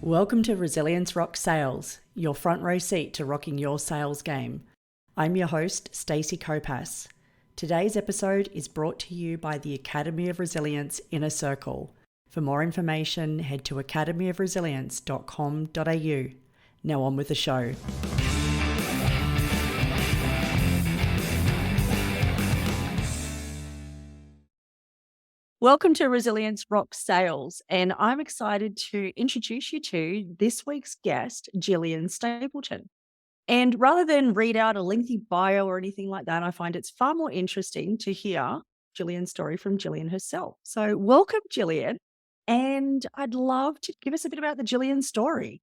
Welcome to Resilience Rock Sales, your front row seat to rocking your sales game. I'm your host, Stacey Kopass. Today's episode is brought to you by the Academy of Resilience Inner Circle. For more information, head to academyofresilience.com.au. Now on with the show. Welcome to Resilience Rock Sales, and I'm excited to introduce you to this week's guest, Gillian Stapleton. And rather than read out a lengthy bio or anything like that, I find it's far more interesting to hear Gillian's story from Gillian herself. So welcome, Gillian, and I'd love to give us a bit about the Gillian story.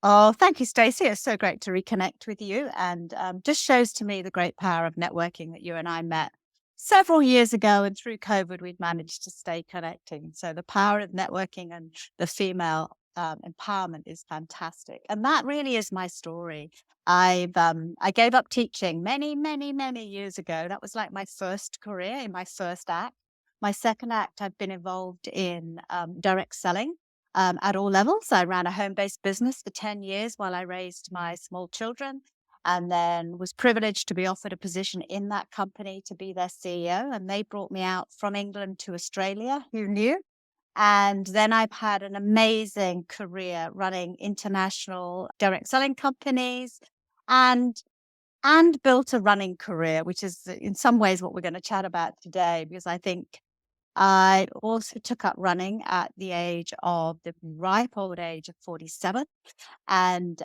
Oh, thank you, Stacey. It's so great to reconnect with you, and just shows to me the great power of networking that you and I met several years ago, and through COVID, we've managed to stay connecting. So the power of networking and the female empowerment is fantastic, and that really is my story. I gave up teaching many years ago. That was like my first career in my first act. My second act, I've been involved in direct selling. At all levels. I ran a home-based business for 10 years while I raised my small children, and then was privileged to be offered a position in that company to be their CEO. And they brought me out from England to Australia. Who knew? And then I've had an amazing career running international direct selling companies and built a running career, which is in some ways what we're going to chat about today, because I think I also took up running at the ripe old age of 47, and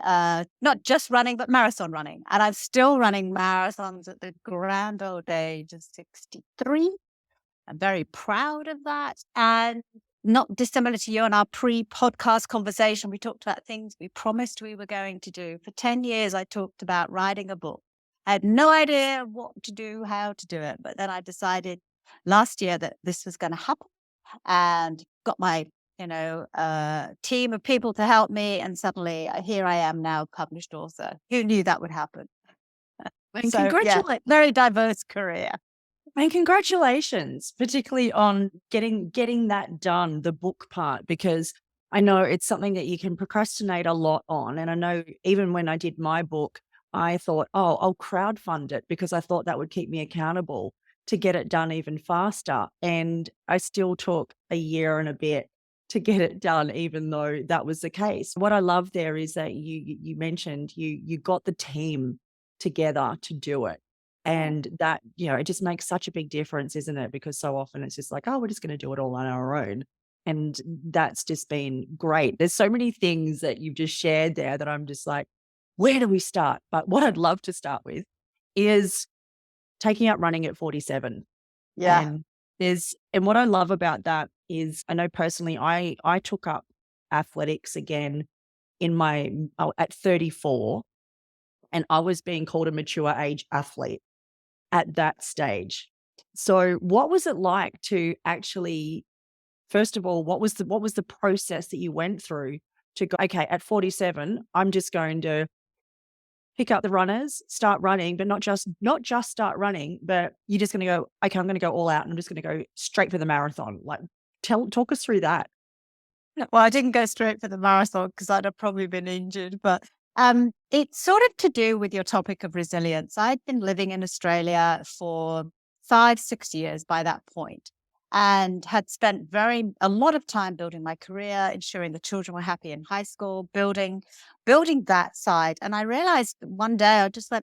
not just running, but marathon running. And I'm still running marathons at the grand old age of 63. I'm very proud of that. And not dissimilar to you on our pre-podcast conversation, we talked about things we promised we were going to do. For 10 years, I talked about writing a book. I had no idea what to do, how to do it. But then I decided last year that this was going to happen, and got my team of people to help me, and suddenly here I am now, published author. Who knew that would happen? And So congratulations. very diverse career. And congratulations, particularly on getting that done, the book part, because I know it's something that you can procrastinate a lot on. And I know even when I did my book, I thought, oh, I'll crowdfund it because I thought that would keep me accountable to get it done even faster. And I still took a year and a bit to get it done, even though that was the case. What I love there is that you mentioned you got the team together to do it. And that, it just makes such a big difference, isn't it? Because so often it's just like, oh, we're just going to do it all on our own. And that's just been great. There's so many things that you've just shared there that I'm just like, where do we start? But what I'd love to start with is taking up running at 47. Yeah. And what I love about that is, I know personally, I took up athletics again at 34, and I was being called a mature age athlete at that stage. So what was it like to actually, first of all, what was the process that you went through to go, okay, at 47, I'm just going to pick up the runners, start running, but not just start running, but you're just going to go, okay, I'm going to go all out and I'm just going to go straight for the marathon. Like, talk us through that. Well, I didn't go straight for the marathon because I'd have probably been injured, but it's sort of to do with your topic of resilience. I'd been living in Australia for 5-6 years by that point, and had spent a lot of time building my career, ensuring the children were happy in high school, building that side. And I realized one day I just like,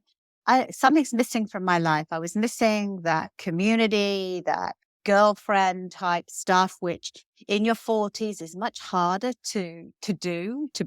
something's missing from my life. I was missing that community, that girlfriend type stuff, which in your 40s is much harder to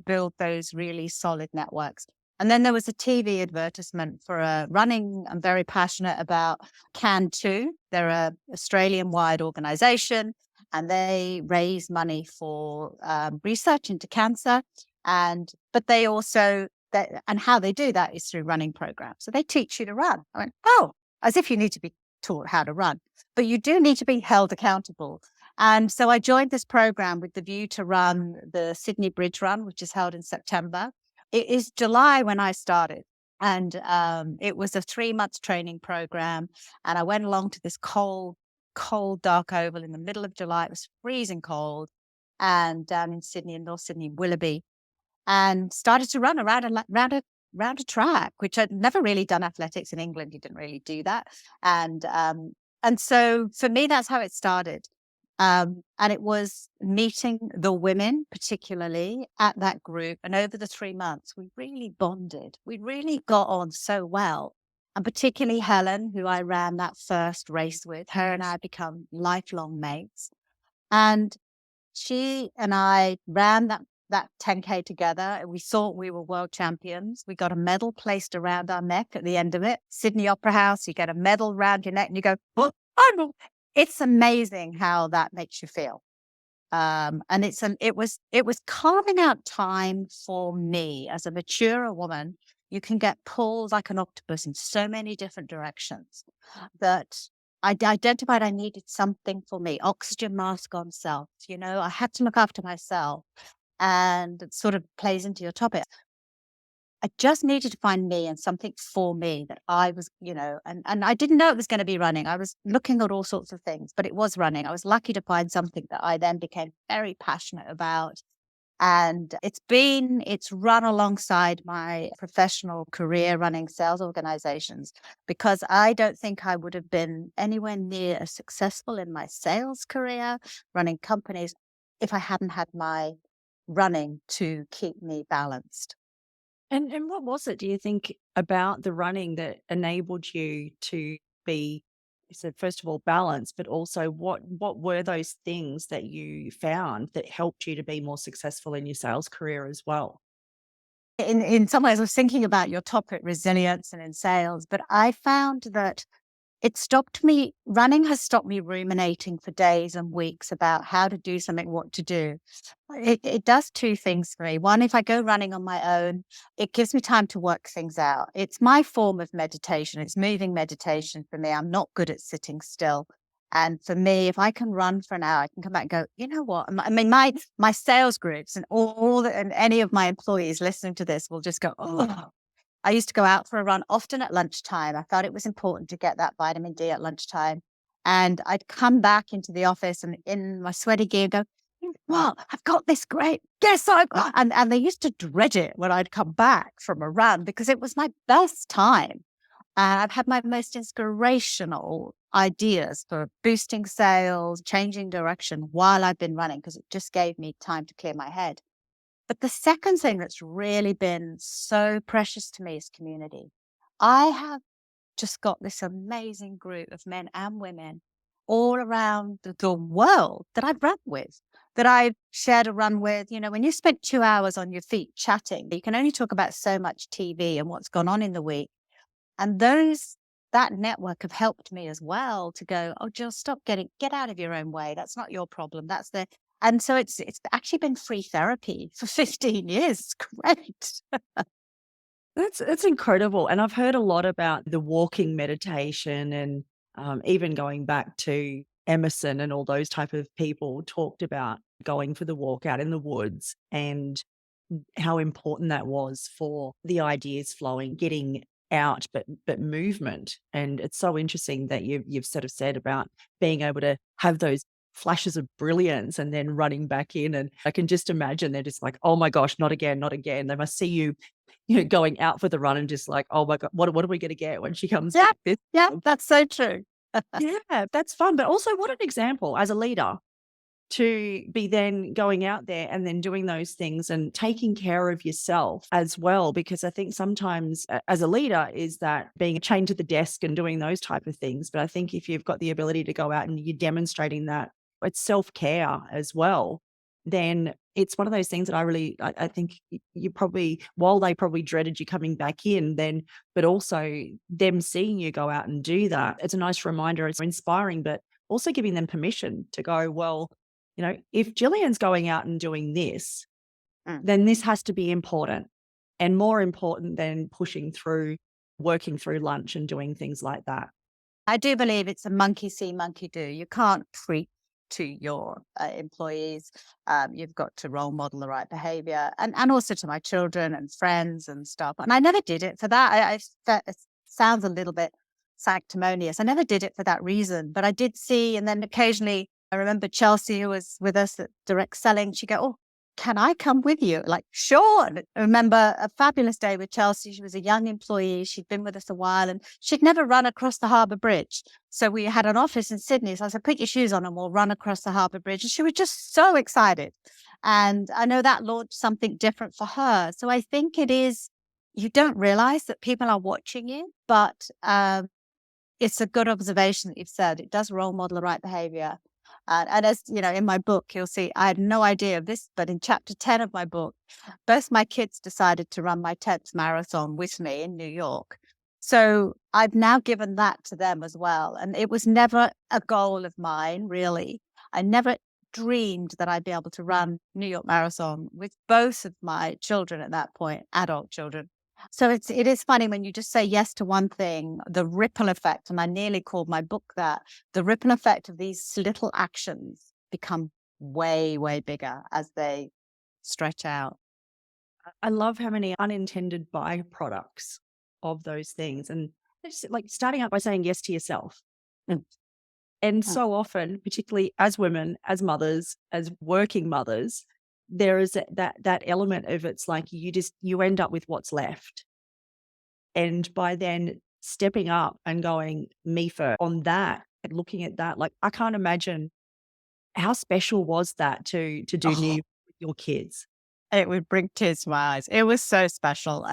build those really solid networks. And then there was a TV advertisement for a running. I'm very passionate about Can2. They're a Australian-wide organization, and they raise money for research into cancer. But they also, and how they do that is through running programs. So they teach you to run. I went, oh, as if you need to be taught how to run, but you do need to be held accountable. And so I joined this program with the view to run the Sydney Bridge Run, which is held in September. It is July when I started, and it was a 3-month training program. And I went along to this cold, dark oval in the middle of July. It was freezing cold, and down in Sydney, in North Sydney, Willoughby. and started to run around round a track, which I'd never really done athletics in England. You didn't really do that. And so for me, that's how it started. And it was meeting the women, particularly at that group. And over the 3 months, we really bonded. We really got on so well. And particularly Helen, who I ran that first race with, her and I had become lifelong mates. And she and I ran that 10K together. And we thought we were world champions. We got a medal placed around our neck at the end of it. Sydney Opera House, you get a medal around your neck and you go, "Oh, it's amazing how that makes you feel." And it was carving out time for me as a mature woman. You can get pulled like an octopus in so many different directions that identified I needed something for me. Oxygen mask on self. I had to look after myself, and it sort of plays into your topic. I just needed to find me and something for me that I was, and I didn't know it was going to be running. I was looking at all sorts of things, but it was running. I was lucky to find something that I then became very passionate about. And it's run alongside my professional career running sales organizations, because I don't think I would have been anywhere near as successful in my sales career running companies if I hadn't had my running to keep me balanced. And what was it, do you think, about the running that enabled you to be, you said, first of all, balanced, but also what were those things that you found that helped you to be more successful in your sales career as well? In some ways, I was thinking about your topic, resilience and in sales, but I found that running has stopped me ruminating for days and weeks about how to do something, what to do. It does two things for me. One, if I go running on my own, it gives me time to work things out. It's my form of meditation. It's moving meditation for me. I'm not good at sitting still. And for me, if I can run for an hour, I can come back and go, you know what? I mean, my sales groups and and any of my employees listening to this will just go, oh. I used to go out for a run often at lunchtime. I felt it was important to get that vitamin D at lunchtime. And I'd come back into the office and in my sweaty gear go, "Well, I've got this great, guess I've got," and they used to dread it when I'd come back from a run because it was my best time. And I've had my most inspirational ideas for boosting sales, changing direction while I've been running, because it just gave me time to clear my head. But the second thing that's really been so precious to me is community. I have just got this amazing group of men and women all around the world that I've run with, that I've shared a run with. When you spent 2 hours on your feet chatting, you can only talk about so much TV and what's gone on in the week. And that network have helped me as well to go, "Oh, Jill, get out of your own way. That's not your problem. And so it's actually been free therapy for 15 years. It's great. That's incredible, and I've heard a lot about the walking meditation and, even going back to Emerson and all those type of people talked about going for the walk out in the woods and how important that was for the ideas flowing, getting out, but movement. And it's so interesting that you've sort of said about being able to have those flashes of brilliance and then running back in. And I can just imagine they're just like, "Oh my gosh, not again, not again." They must see you, going out for the run and just like, "Oh my god, what are we gonna get when she comes Yeah, back this yeah, time?" that's so true. Yeah, that's fun. But also what an example as a leader to be then going out there and then doing those things and taking care of yourself as well. Because I think sometimes as a leader is that being chained to the desk and doing those type of things. But I think if you've got the ability to go out and you're demonstrating that it's self-care as well, then it's one of those things that I think you probably, while they probably dreaded you coming back in then, but also them seeing you go out and do that, it's a nice reminder. It's inspiring, but also giving them permission to go, well, if Gillian's going out and doing this, Mm. then this has to be important and more important than pushing through, working through lunch and doing things like that. I do believe it's a monkey see, monkey do. You can't preach to your employees. You've got to role model the right behavior, and also to my children and friends and stuff. And I never did it for that. That it sounds a little bit sanctimonious. I never did it for that reason, but I did see. And then occasionally, I remember Chelsea, who was with us at Direct Selling. She go, "Oh, can I come with you? Like, sure. And I remember a fabulous day with Chelsea. She was a young employee. She'd been with us a while and she'd never run across the harbour bridge. So we had an office in Sydney. So I said, put your shoes on and we'll run across the harbour bridge. And she was just so excited. And I know that launched something different for her. So I think it is, you don't realize that people are watching you, but it's a good observation that you've said. It does role model the right behavior. And as you know, in my book, you'll see I had no idea of this, but in chapter 10 of my book, both my kids decided to run my 10th marathon with me in New York. So I've now given that to them as well. And it was never a goal of mine, really. I never dreamed that I'd be able to run New York Marathon with both of my children at that point, adult children. So it is funny when you just say yes to one thing, the ripple effect, and I nearly called my book that, the ripple effect of these little actions become way, way bigger as they stretch out. I love how many unintended byproducts of those things. And it's like starting out by saying yes to yourself. Mm. And Mm. so often, particularly as women, as mothers, as working mothers, there is that element of it's like you end up with what's left. And by then stepping up and going me first on that and looking at that, like I can't imagine how special was that to do Oh, new with your kids. it would bring tears to my eyes. It was so special.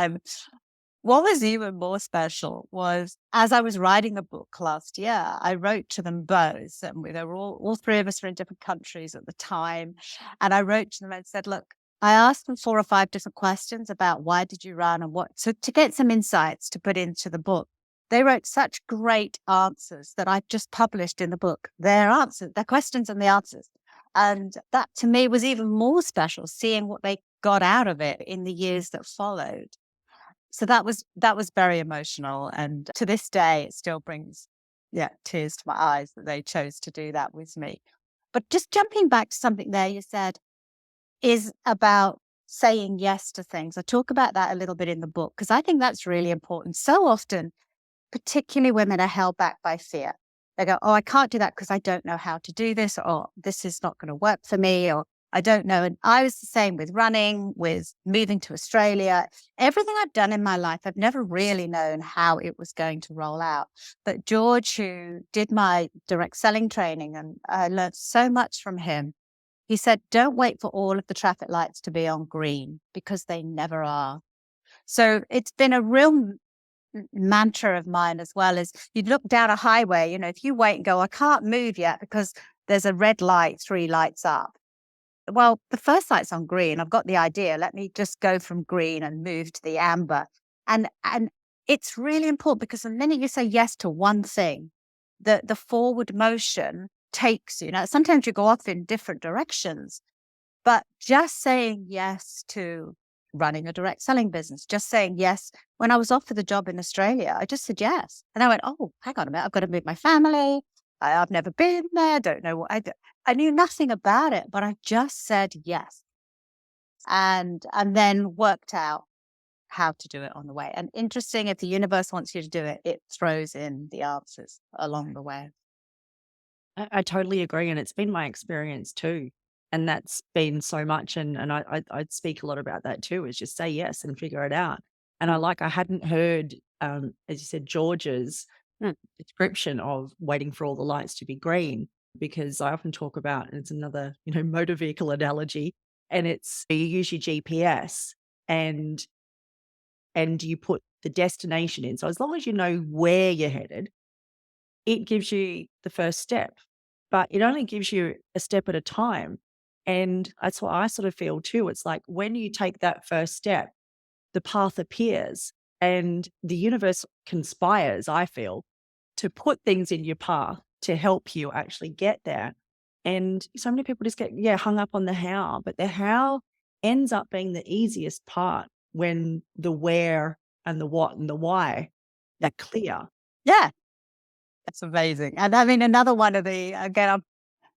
What was even more special was as I was writing the book last year, I wrote to them both, and they were all three of us were in different countries at the time. And I wrote to them and said, look, I asked them 4 or 5 different questions about why did you run and what, so to get some insights to put into the book. They wrote such great answers that I've just published in the book, their answers, their questions and the answers. And that to me was even more special, seeing what they got out of it in the years that followed. So that was very emotional, and to this day, it still brings, yeah, tears to my eyes that they chose to do that with me. But just jumping back to something there you said is about saying yes to things. I talk about that a little bit in the book because I think that's really important. So often, particularly women are held back by fear. They go, "Oh, I can't do that because I don't know how to do this," or "This is not going to work for me," or "I don't know." And I was the same with running, with moving to Australia. Everything I've done in my life, I've never really known how it was going to roll out. But George, who did my direct selling training, and I learned so much from him, he said, "Don't wait for all of the traffic lights to be on green because they never are." So it's been a real mantra of mine as well. Is you'd look down a highway, if you wait and go, I can't move yet because there's a red light 3 lights up. Well, the first light's on green. I've got the idea. Let me just go from green and move to the amber. And it's really important because the minute you say yes to one thing, the forward motion takes you. Now, sometimes you go off in different directions, but just saying yes to running a direct selling business, just saying yes. When I was offered the job in Australia, I just said yes. And I went, oh, hang on a minute. I've got to move my family. I've never been there. Don't know what I knew nothing about it, but I just said yes. And then worked out how to do it on the way. And interesting, if the universe wants you to do it, it throws in the answers along the way. I totally agree, and it's been my experience too. And that's been so much, and I speak a lot about that too. Is just say yes and figure it out. And I hadn't heard, as you said, George's Mm. description of waiting for all the lights to be green, because I often talk about, and it's another motor vehicle analogy, and it's you use your GPS and you put the destination in. So as long as you know where you're headed, it gives you the first step, but it only gives you a step at a time. And that's what I sort of feel too. It's like when you take that first step, the path appears and the universe conspires, I feel, to put things in your path to help you actually get there. And so many people just get, hung up on the how, but the how ends up being the easiest part when the where and the what and the why are clear. Yeah, that's amazing. And I mean, another one of the, again,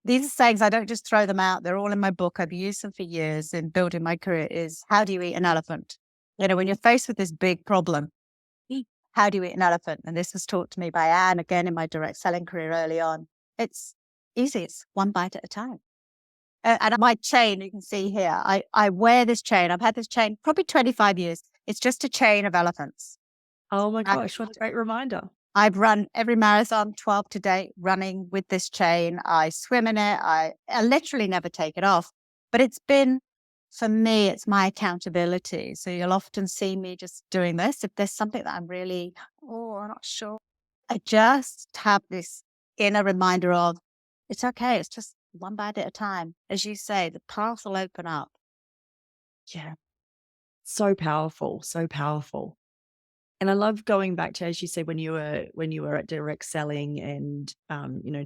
these are sayings, I don't just throw them out. They're all in my book. I've used them for years in building my career is, how do you eat an elephant? When you're faced with this big problem, how do you eat an elephant? And this was taught to me by Anne, again, in my direct selling career early on. It's easy. It's one bite at a time. And my chain, you can see here, I wear this chain. I've had this chain probably 25 years. It's just a chain of elephants. Oh my I, gosh, what a great reminder. I've run every marathon, 12 to date, running with this chain. I swim in it. I literally never take it off. But it's been, for me, it's my accountability. So you'll often see me just doing this. If there's something that I'm really, I'm not sure, I just have this inner reminder of it's okay. It's just one bite at a time. As you say, the path will open up. Yeah. So powerful, so powerful. And I love going back to, as you said, when you were at direct selling and,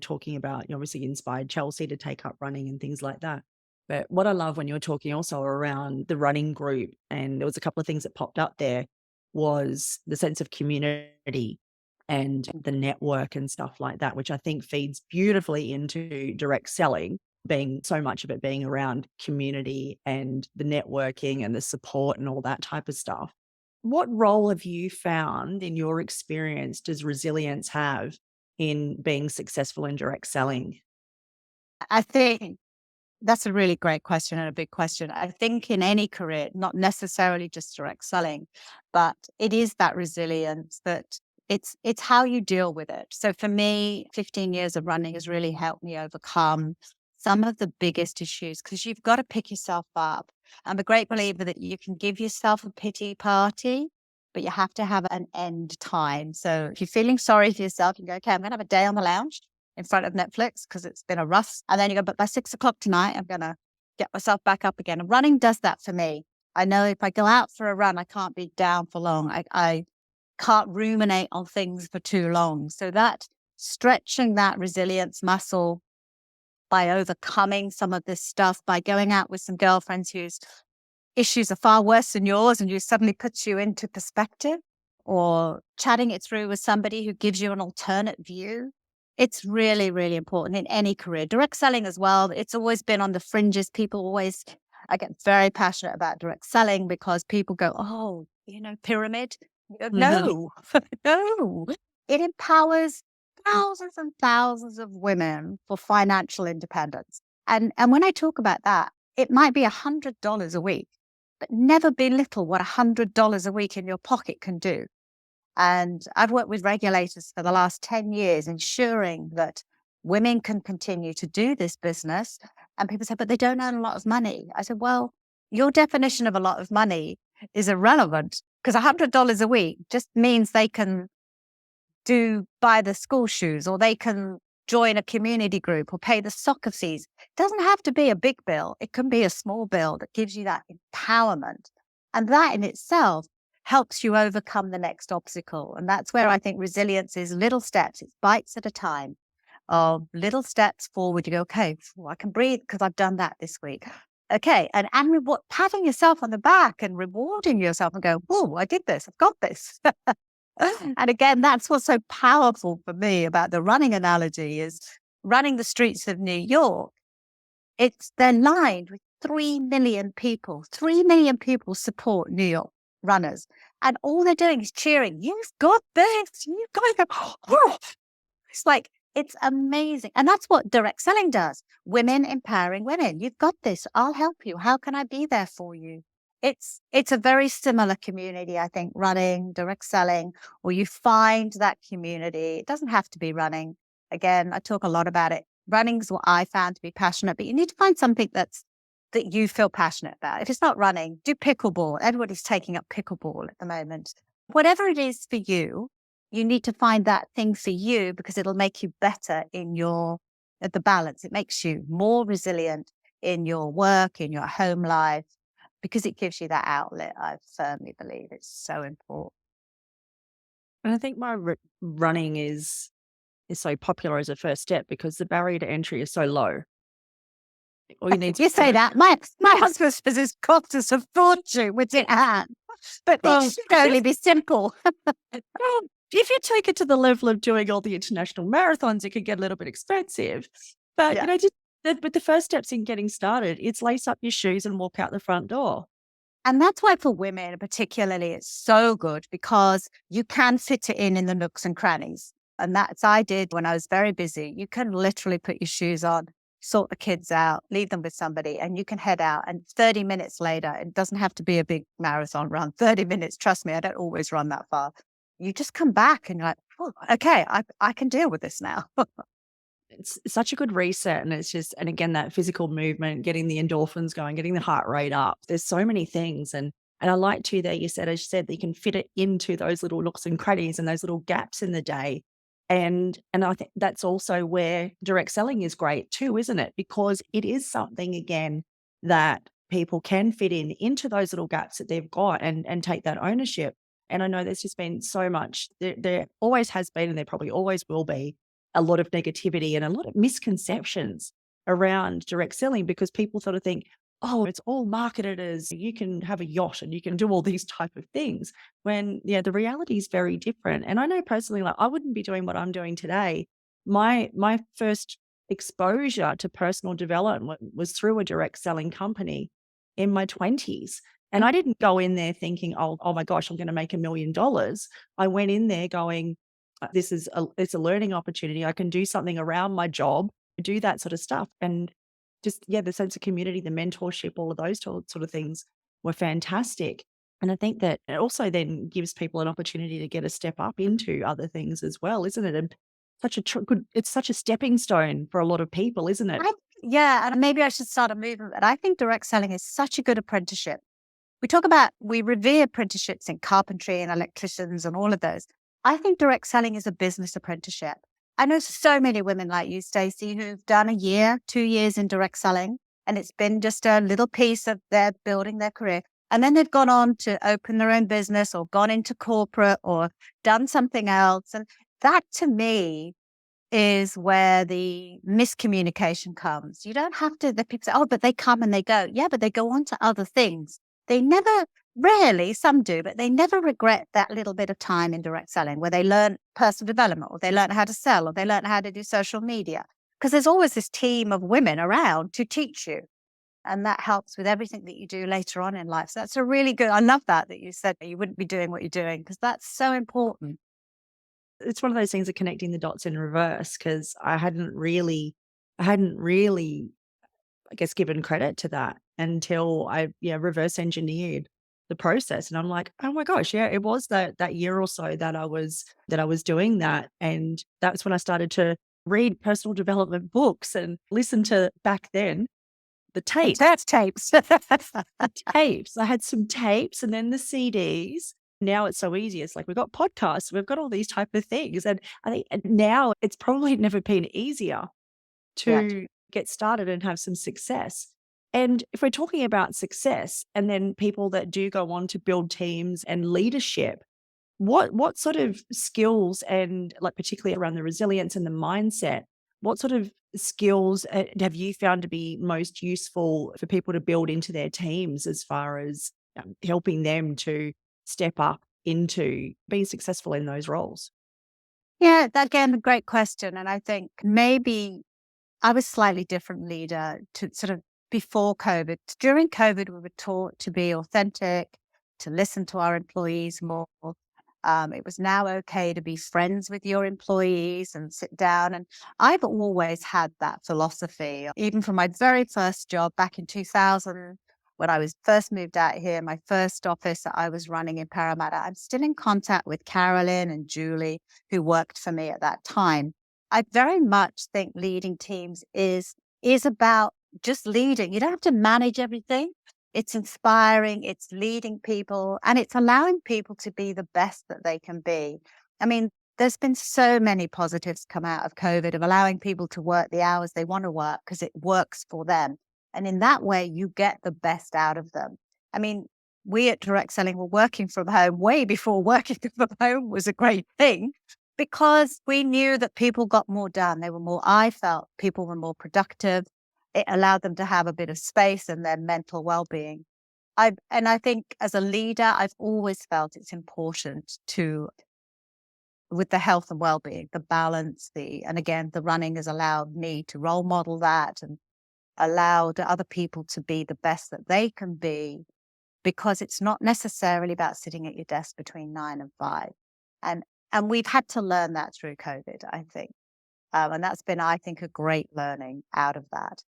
talking about, you obviously inspired Chelsea to take up running and things like that. But what I love when you were talking also around the running group, and there was a couple of things that popped up there, was the sense of community and the network and stuff like that, which I think feeds beautifully into direct selling, being so much of it being around community and the networking and the support and all that type of stuff. What role have you found in your experience does resilience have in being successful in direct selling? I think that's a really great question and a big question. I think in any career, not necessarily just direct selling, but it is that resilience that it's how you deal with it. So for me, 15 years of running has really helped me overcome some of the biggest issues because you've got to pick yourself up. I'm a great believer that you can give yourself a pity party, but you have to have an end time. So if you're feeling sorry for yourself, you can go, okay, I'm going to have a day on the lounge in front of Netflix because it's been a rough. And then you go, but by 6 o'clock tonight, I'm going to get myself back up again. And running does that for me. I know if I go out for a run, I can't be down for long. I can't ruminate on things for too long. So that stretching that resilience muscle by overcoming some of this stuff, by going out with some girlfriends whose issues are far worse than yours and you suddenly puts you into perspective, or chatting it through with somebody who gives you an alternate view. It's really, really important in any career. Direct selling as well. It's always been on the fringes. I get very passionate about direct selling because people go, oh, pyramid. You go, Mhm. no, no. It empowers thousands and thousands of women for financial independence. And when I talk about that, it might be $100 a week, but never belittle what $100 a week in your pocket can do. And I've worked with regulators for the last 10 years, ensuring that women can continue to do this business. And people say, but they don't earn a lot of money. I said, well, your definition of a lot of money is irrelevant because $100 a week just means they can buy the school shoes, or they can join a community group or pay the soccer fees. It doesn't have to be a big bill. It can be a small bill that gives you that empowerment. And that in itself helps you overcome the next obstacle. And that's where I think resilience is little steps. It's bites at a time of little steps forward. You go, okay, I can breathe because I've done that this week. Okay. And patting yourself on the back and rewarding yourself and go, whoa, I did this. I've got this. And again, that's what's so powerful for me about the running analogy is running the streets of New York. They're lined with 3 million people. 3 million people support New York runners. And all they're doing is cheering. You've got this. You guys are. It's like, it's amazing. And that's what direct selling does. Women empowering women. You've got this. I'll help you. How can I be there for you? It's a very similar community, I think, running, direct selling, or you find that community. It doesn't have to be running. Again, I talk a lot about it. Running is what I found to be passionate, but you need to find something that you feel passionate about. If it's not running, do pickleball. Everybody's taking up pickleball at the moment. Whatever it is for you, you need to find that thing for you because it'll make you better at the balance. It makes you more resilient in your work, in your home life, because it gives you that outlet. I firmly believe it's so important. And I think my running is so popular as a first step because the barrier to entry is so low. All you need to You say that. My husband says it's cost us a fortune with it hand, but it should only be simple. Well, if you take it to the level of doing all the international marathons, it could get a little bit expensive. But, Yeah. with the first steps in getting started, it's lace up your shoes and walk out the front door. And that's why for women particularly, it's so good because you can fit it in the nooks and crannies. And that's I did when I was very busy. You can literally put your shoes on sort the kids out, leave them with somebody, and you can head out. And 30 minutes later, it doesn't have to be a big marathon run. 30 minutes, trust me, I don't always run that far. You just come back and you're like, oh, okay, I can deal with this now. It's such a good reset, and it's just, and again, that physical movement, getting the endorphins going, getting the heart rate up. There's so many things, and I like too that you said, as you said, that you can fit it into those little nooks and crannies and those little gaps in the day. And I think that's also where direct selling is great too, isn't it? Because it is something, again, that people can fit in into those little gaps that they've got, and take that ownership. And I know there's just been so much, there always has been, and there probably always will be, a lot of negativity and a lot of misconceptions around direct selling, because people sort of think, oh, it's all marketed as you can have a yacht and you can do all these type of things, when yeah, the reality is very different. And I know personally, like, I wouldn't be doing what I'm doing today. My first exposure to personal development was through a direct selling company in my 20s. And I didn't go in there thinking, oh my gosh, I'm going to make $1 million. I went in there going, this is it's a learning opportunity. I can do something around my job, do that sort of stuff. And just, yeah, the sense of community, the mentorship, all of those sort of things were fantastic. And I think that it also then gives people an opportunity to get a step up into other things as well, isn't it? And such a good, it's such a stepping stone for a lot of people, isn't it? Yeah, and maybe I should start a movement, but I think direct selling is such a good apprenticeship. We revere apprenticeships in carpentry and electricians and all of those. I think direct selling is a business apprenticeship. I know so many women like you, Stacey, who've done a year, 2 years in direct selling, and it's been just a little piece of their building their career. And then they've gone on to open their own business or gone into corporate or done something else. And that to me is where the miscommunication comes. You don't have to, the people say, oh, but they come and they go. Yeah, but they go on to other things. They never, rarely, some do, but they never regret that little bit of time in direct selling where they learn personal development, or they learn how to sell, or they learn how to do social media. Because there's always this team of women around to teach you. And that helps with everything that you do later on in life. So that's a really good, I love that you said that you wouldn't be doing what you're doing, because that's so important. It's one of those things of connecting the dots in reverse, because I hadn't really, I guess, given credit to that until I, yeah, reverse engineered the process. And I'm like, oh my gosh, yeah, it was that year or so that I was doing that. And that's when I started to read personal development books and listen to, back then, the And tapes. that's tapes. The tapes. I had some tapes and then the CDs. Now it's so easy. It's like we've got podcasts, we've got all these type of things. And I think now it's probably never been easier Yeah. to get started and have some success. And if we're talking about success and then people that do go on to build teams and leadership, what sort of skills, and like particularly around the resilience and the mindset, what sort of skills have you found to be most useful for people to build into their teams, as far as helping them to step up into being successful in those roles? Yeah, that, again, a great question. And I think maybe I was slightly different leader to sort of before COVID. During COVID, we were taught to be authentic, to listen to our employees more. It was now okay to be friends with your employees and sit down. And I've always had that philosophy, even from my very first job back in 2000, when I was first moved out here, my first office that I was running in Parramatta. I'm still in contact with Carolyn and Julie, who worked for me at that time. I very much think leading teams is about just leading. You don't have to manage everything. It's inspiring, it's leading people, and it's allowing people to be the best that they can be. I mean, there's been so many positives come out of COVID, of allowing people to work the hours they want to work because it works for them. And in that way, you get the best out of them. I mean, we at Direct Selling were working from home way before working from home was a great thing, because we knew that people got more done. They were more, I felt people were more productive. It allowed them to have a bit of space and their mental well-being. I think as a leader, I've always felt it's important to, with the health and well-being, the balance, and again, the running has allowed me to role model that and allowed other people to be the best that they can be, because it's not necessarily about sitting at your desk between 9 and 5. And we've had to learn that through COVID, I think. And that's been, I think, a great learning out of that.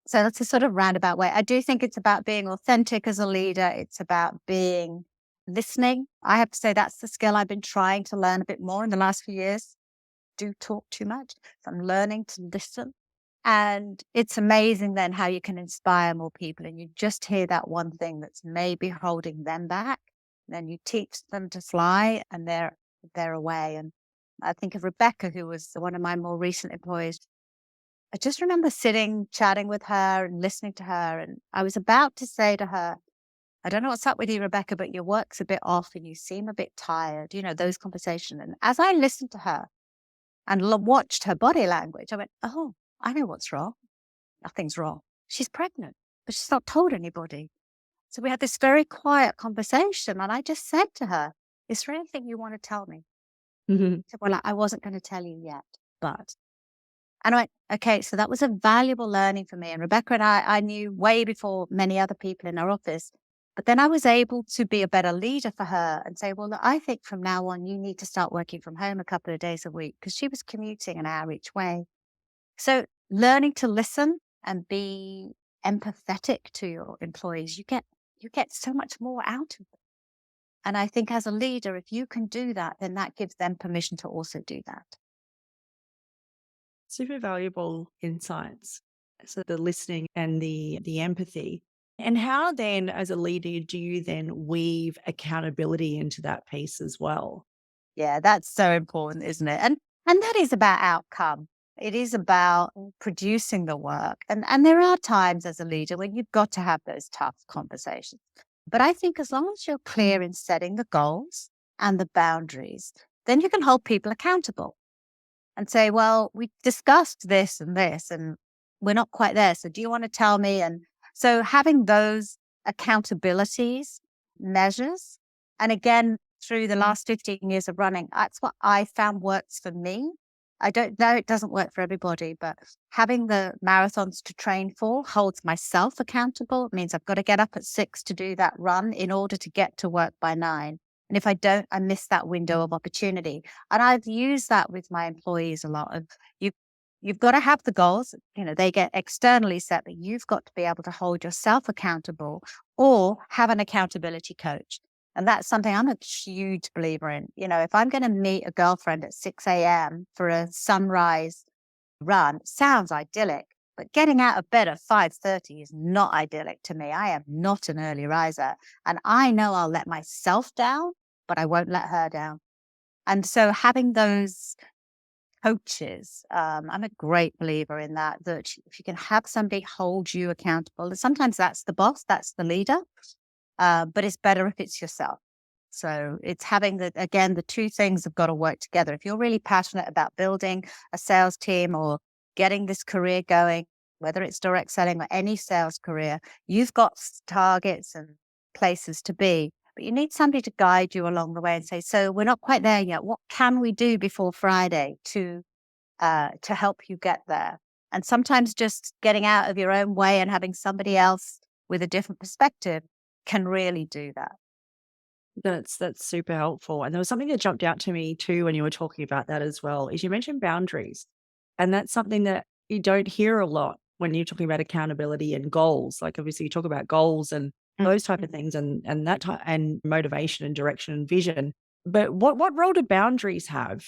So that's a sort of roundabout way. I do think it's about being authentic as a leader. It's about being listening. I have to say that's the skill I've been trying to learn a bit more in the last few years. Do talk too much. So I'm learning to listen. And it's amazing then how you can inspire more people and you just hear that one thing that's maybe holding them back. Then you teach them to fly and they're away. And I think of Rebecca, who was one of my more recent employees. I just remember sitting, chatting with her and listening to her. And I was about to say to her, I don't know what's up with you, Rebecca, but your work's a bit off and you seem a bit tired, those conversations. And as I listened to her and watched her body language, I went, oh, I know what's wrong. Nothing's wrong. She's pregnant, but she's not told anybody. So we had this very quiet conversation. And I just said to her, is there anything you want to tell me? Mhm. She said, well, I wasn't going to tell you yet, but. And I went, okay, so that was a valuable learning for me. And Rebecca and I knew way before many other people in our office. But then I was able to be a better leader for her and say, well, look, I think from now on, you need to start working from home a couple of days a week because she was commuting an hour each way. So learning to listen and be empathetic to your employees, you get so much more out of them. And I think as a leader, if you can do that, then that gives them permission to also do that. Super valuable insights. So the listening and the empathy. And how then, as a leader, do you then weave accountability into that piece as well? Yeah, that's so important, isn't it? And that is about outcome. It is about producing the work. And there are times as a leader when you've got to have those tough conversations. But I think as long as you're clear in setting the goals and the boundaries, then you can hold people accountable and say, well, we discussed this, and we're not quite there. So do you want to tell me? And so having those accountabilities, measures, and again, through the last 15 years of running, that's what I found works for me. I don't know, it doesn't work for everybody, but having the marathons to train for holds myself accountable. It means I've got to get up at 6 to do that run in order to get to work by 9. And if I don't, I miss that window of opportunity. And I've used that with my employees a lot of you you've got to have the goals, they get externally set, but you've got to be able to hold yourself accountable or have an accountability coach. And that's something I'm a huge believer in. If I'm going to meet a girlfriend at 6 a.m. for a sunrise run, sounds idyllic. But getting out of bed at 5:30 is not idyllic to me. I am not an early riser. And I know I'll let myself down, but I won't let her down. And so having those coaches, I'm a great believer in that if you can have somebody hold you accountable, sometimes that's the boss, that's the leader, but it's better if it's yourself. So it's having the two things have got to work together. If you're really passionate about building a sales team or getting this career going, whether it's direct selling or any sales career, you've got targets and places to be, but you need somebody to guide you along the way and say, so we're not quite there yet. What can we do before Friday to help you get there? And sometimes just getting out of your own way and having somebody else with a different perspective can really do that. That's super helpful. And there was something that jumped out to me too when you were talking about that as well, is you mentioned boundaries. And that's something that you don't hear a lot when you're talking about accountability and goals. Like obviously you talk about goals and those type of Mhm. things and that type and motivation and direction and vision. But what role do boundaries have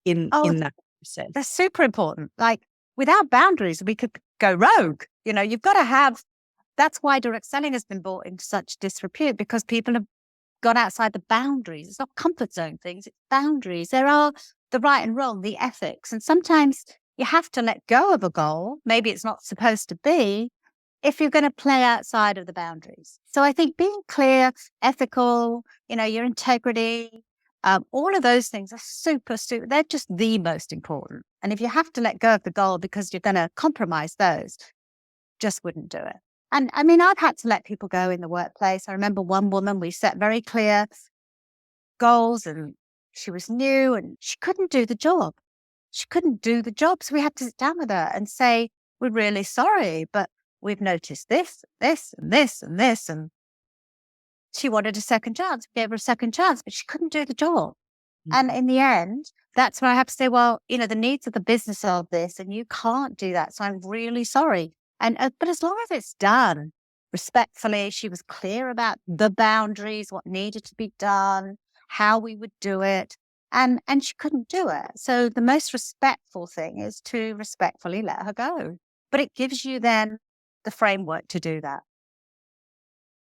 in Oh, in that they're process? super important. Like without boundaries, we could go rogue. You've got to have, that's why direct selling has been brought into such disrepute because people have gone outside the boundaries. It's not comfort zone things, it's boundaries. There are the right and wrong, the ethics. And sometimes you have to let go of a goal. Maybe it's not supposed to be if you're going to play outside of the boundaries. So I think being clear, ethical, your integrity, all of those things are super, they're just the most important. And if you have to let go of the goal because you're going to compromise those, just wouldn't do it. And I mean, I've had to let people go in the workplace. I remember one woman, we set very clear goals and she was new and she couldn't do the job. She couldn't do the job. So we had to sit down with her and say, we're really sorry, but we've noticed this, this, and this, and this. And she wanted a second chance. We gave her a second chance, but she couldn't do the job. And Mhm. in the end, that's where I have to say, well, the needs of the business of this, and you can't do that. So I'm really sorry. But as long as it's done respectfully, she was clear about the boundaries, what needed to be done, how we would do it. And she couldn't do it. So the most respectful thing is to respectfully let her go. But it gives you then the framework to do that.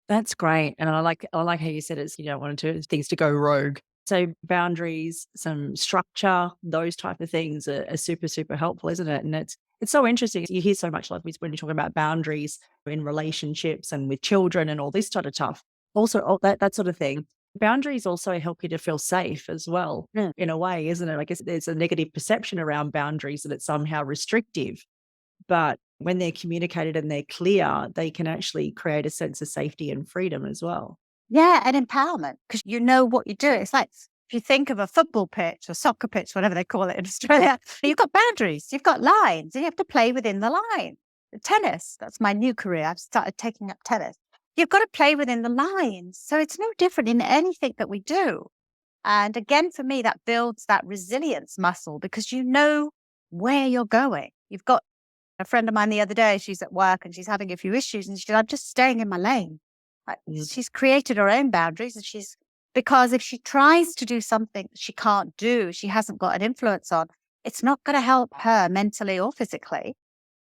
That's great, and I like how you said it's you don't want things to go rogue. So boundaries, some structure, those type of things are super, super helpful, isn't it? And it's so interesting. You hear so much like when you're talking about boundaries in relationships and with children and all this sort of stuff. Also, all that sort of thing. Boundaries also help you to feel safe as well, in a way, isn't it? I guess there's a negative perception around boundaries that it's somehow restrictive. But when they're communicated and they're clear, they can actually create a sense of safety and freedom as well. Yeah, and empowerment because you know what you're doing. It's like if you think of a football pitch or soccer pitch, whatever they call it in Australia, you've got boundaries, you've got lines, and you have to play within the line. Tennis, that's my new career. I've started taking up tennis. You've got to play within the lines. So it's no different in anything that we do. And again, for me, that builds that resilience muscle because you know where you're going. You've got a friend of mine the other day, she's at work and she's having a few issues and she said, I'm just staying in my lane. Mm. She's created her own boundaries and because if she tries to do something that she can't do, she hasn't got an influence on, it's not going to help her mentally or physically.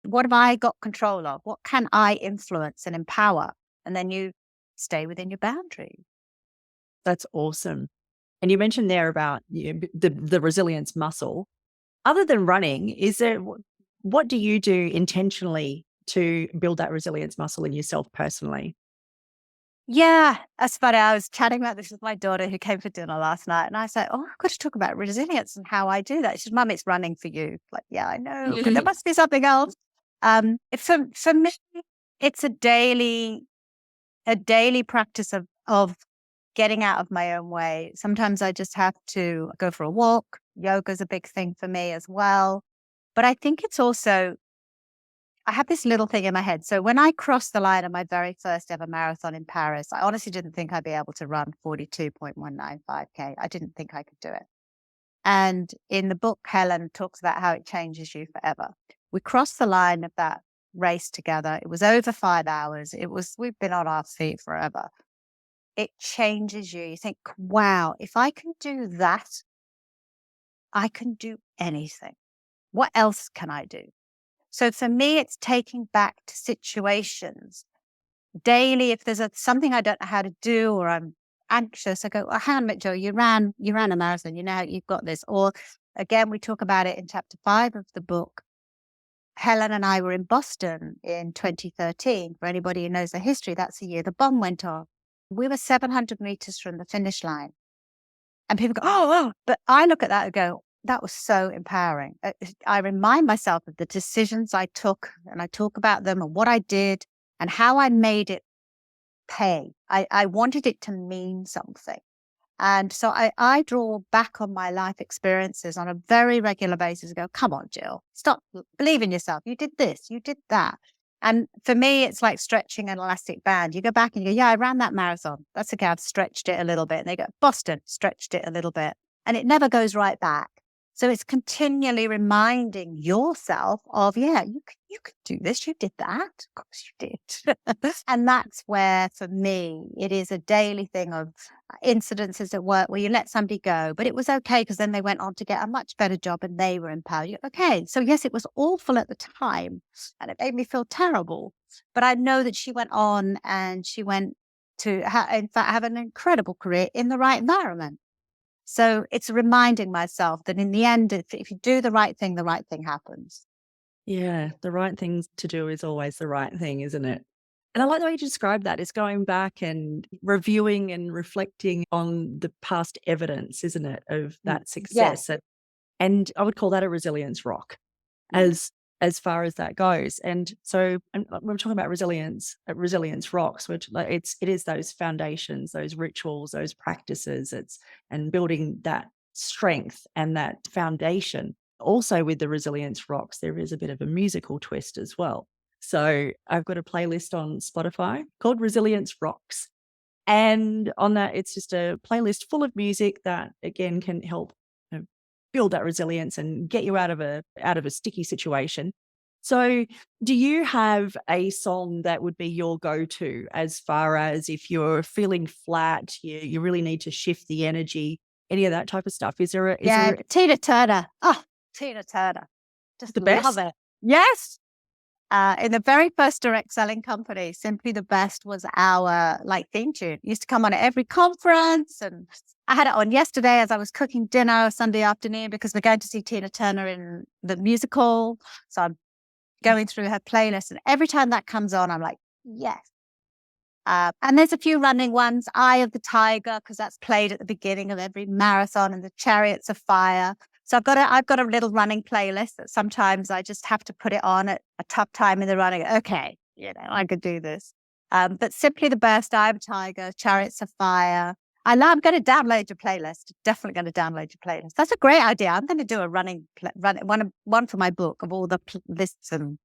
What have I got control of? What can I influence and empower? And then you stay within your boundaries. That's awesome. And you mentioned there about the resilience muscle. Other than running, is there what do you do intentionally to build that resilience muscle in yourself personally? Yeah, that's funny. I was chatting about this with my daughter who came for dinner last night, and I said, "Oh, I've got to talk about resilience and how I do that." She said, "Mum, it's running for you." Like, yeah, I know, but there must be something else. For me, it's a daily practice of getting out of my own way. Sometimes I just have to go for a walk. Yoga's a big thing for me as well, but I think it's also I have this little thing in my head. So when I crossed the line on my very first ever marathon in Paris, I honestly didn't think I'd be able to run 42.195K. I didn't think I could do it. And in the book, Helen talks about how it changes you forever. We crossed the line of that race together. It was over 5 hours. We've been on our feet forever. It changes you. You think, wow, if I can do that, I can do anything. What else can I do? So for me, it's taking back to situations daily. If there's something I don't know how to do or I'm anxious, I go, oh, hang on a minute, Joe, you ran a marathon, you know how you've got this. Or again, we talk about it in chapter 5 of the book. Helen and I were in Boston in 2013. For anybody who knows the history, that's the year the bomb went off. We were 700 meters from the finish line. And people go, oh. But I look at that and go, that was so empowering. I remind myself of the decisions I took and I talk about them and what I did and how I made it pay. I wanted it to mean something. And so I draw back on my life experiences on a very regular basis and go, come on, Jill, stop, believe in yourself. You did this, you did that. And for me, it's like stretching an elastic band. You go back and you go, yeah, I ran that marathon. That's okay. I've stretched it a little bit. And they go, Boston, stretched it a little bit. And it never goes right back. So it's continually reminding yourself of, yeah, you could do this. You did that. Of course you did. And that's where, for me, it is a daily thing of incidences at work where you let somebody go, but it was okay because then they went on to get a much better job and they were empowered. Okay, so yes, it was awful at the time and it made me feel terrible, but I know that she went on and she went to, in fact, have an incredible career in the right environment. So it's reminding myself that in the end, if you do the right thing happens. Yeah, the right thing to do is always the right thing, isn't it? And I like the way you describe that. It's going back and reviewing and reflecting on the past evidence, isn't it, of Mm. that Yeah. success. And I would call that a resilience rock Mm. as far as that goes. And so and when we're talking about resilience rocks, which like it is those foundations, those rituals, those practices, it's and building that strength and that foundation. Also with the resilience rocks, there is a bit of a musical twist as well. So I've got a playlist on Spotify called Resilience Rocks. And on that, it's just a playlist full of music that, again, can help build that resilience and get you out of a sticky situation. So do you have a song that would be your go-to as far as if you're feeling flat, you really need to shift the energy, any of that type of stuff? Is Yeah, there Tina Turner. Oh, Tina Turner. Just the love best? it. Yes. In the very first direct selling company, Simply the Best was our like theme tune. It used to come on at every conference, and I had it on yesterday as I was cooking dinner Sunday afternoon because we're going to see Tina Turner in the musical. So I'm going through her playlist, and every time that comes on, I'm like, yes. And there's a few running ones, Eye of the Tiger, because that's played at the beginning of every marathon, and the Chariots of Fire. So I've got a little running playlist that sometimes I just have to put it on at a tough time in the running. Okay, I could do this. But Simply the Best, Eye of the Tiger, Chariots of Fire. I'm going to download your playlist. Definitely going to download your playlist. That's a great idea. I'm going to do a one for my book of all the lists and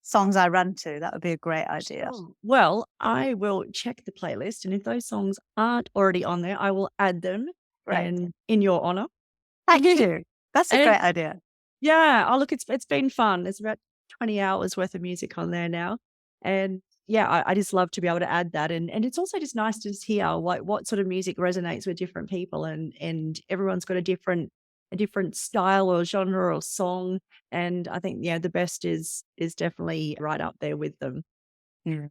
songs I run to. That would be a great idea. Sure. Well, I will check the playlist, and if those songs aren't already on there, I will add them Right. and in your honor. Thank you. That's a And great idea. yeah, oh look, it's been fun. There's about 20 hours worth of music on there now. And yeah, I just love to be able to add that. And it's also just nice to just hear what sort of music resonates with different people, and everyone's got a different style or genre or song. And I think, yeah, the best is definitely right up there with them. Yeah.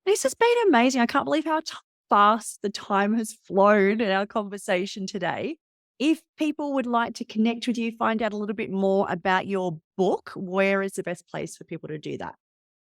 This has been amazing. I can't believe how fast the time has flown in our conversation today. If people would like to connect with you, find out a little bit more about your book, where is the best place for people to do that?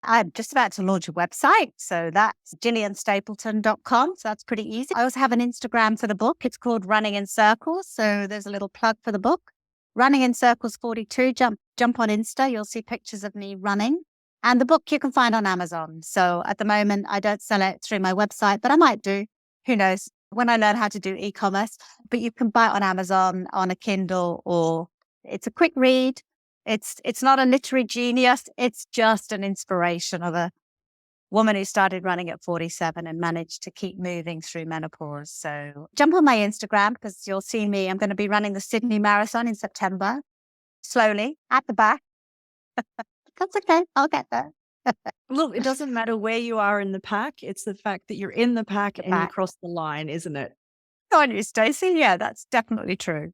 I'm just about to launch a website. So that's gillianstapleton.com. So that's pretty easy. I also have an Instagram for the book. It's called Running in Circles. So there's a little plug for the book. Running in Circles 42. Jump on Insta. You'll see pictures of me running. And the book you can find on Amazon. So at the moment, I don't sell it through my website, but I might do. Who knows? When I learn how to do e-commerce. But you can buy it on Amazon, on a Kindle, or it's a quick read. It's not a literary genius. It's just an inspiration of a woman who started running at 47 and managed to keep moving through menopause. So jump on my Instagram because you'll see me. I'm going to be running the Sydney Marathon in September, slowly at the back. That's okay. I'll get there. Look, it doesn't matter where you are in the pack. It's the fact that you're in the pack and you cross the line, isn't it? Go on you, Stacey. Yeah, that's definitely true.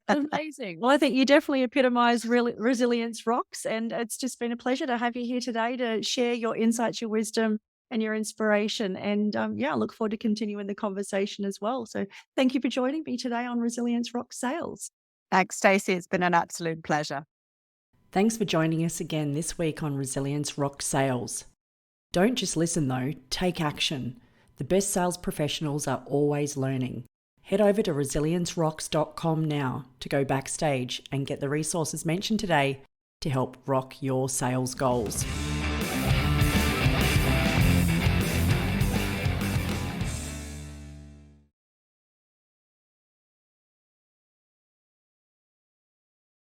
Amazing. Well, I think you definitely epitomize resilience rocks, and it's just been a pleasure to have you here today to share your insights, your wisdom, and your inspiration. And yeah, I look forward to continuing the conversation as well. So thank you for joining me today on Resilience Rock Sales. Thanks, Stacey. It's been an absolute pleasure. Thanks for joining us again this week on Resilience Rock Sales. Don't just listen though, take action. The best sales professionals are always learning. Head over to resiliencerocks.com now to go backstage and get the resources mentioned today to help rock your sales goals.